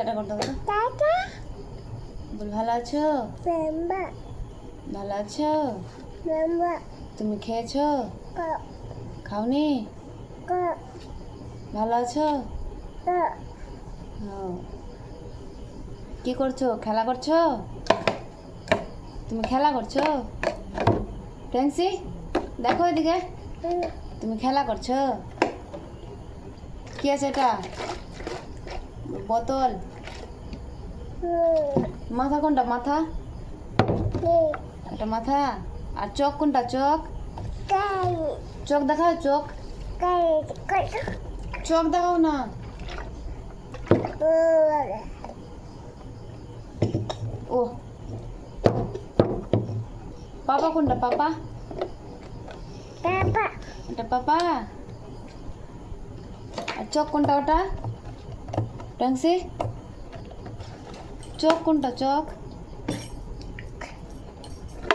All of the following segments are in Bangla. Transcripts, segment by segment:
টাটা করে দাও তো। বল ভালো আছো? ভালো আছো? তুমি খেয়েছো? খাওনি? ভালো আছো? কি করছো? খেলা করছো? তুমি খেলা করছো? ট্যাংসি দেখো এদিকে, তুমি খেলা করছো? কি আছে এটা? বোতল। মাথা কোনটা? মাথা এটা মাথা। আর চোখ কোনটা? চোখ। চোখ দেখাও, চোখ। চোখ দেখাও না। ও পাপা কোনটা? পাপা এটা পাপা। আর চোখ কোনটা? ওটা ট্যাংসি। চোখ কোনটা? চোখ।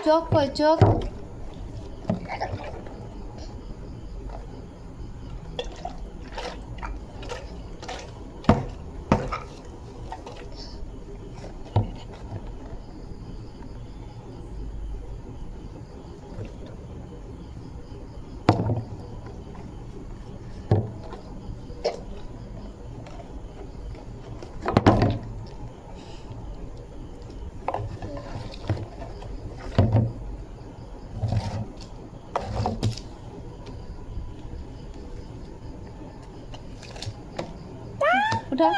চোখ কই? চোখ। ওটা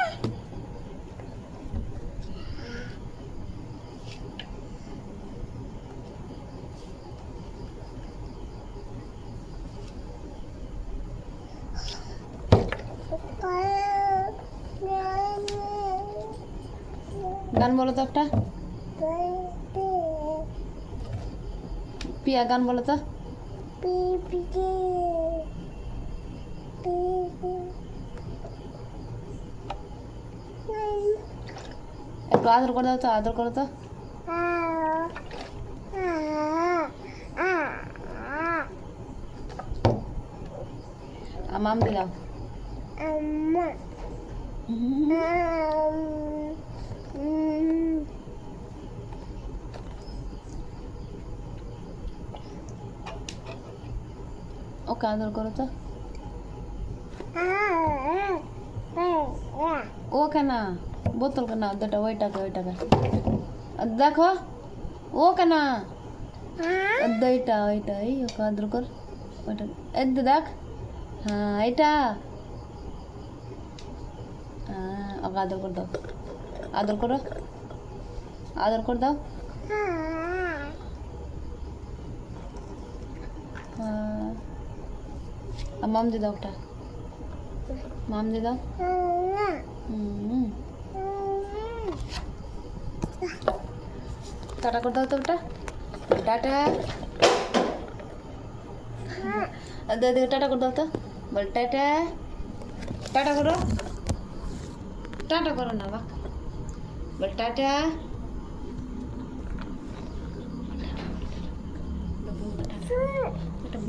গান বলো তো একটা। পিয়া গান বলো তো। একটু আদর করে দাও তো, আদর করো তো। মাম দিলাম। ওকে আদর করো তো। ওকে না, বোতল কে না, ওটা ওইটাকে ওইটাকে দেখো। ওকে না, ওইটা ওইটা, এই ওকে আদর কর। ওইটা এই দেখ। হ্যাঁ এটা। হ্যাঁ ওকে আদর করে দাও, আদর করো, আদর করে দাও। মাম দি দাও ওটা, মাম দি দাও। টাটা করে দাও তো ওটা। টাটা টাটা করে দাও তো। বল টাটা, টাটা করো, টাটা করো না বাবা। বল টাটা। টাটা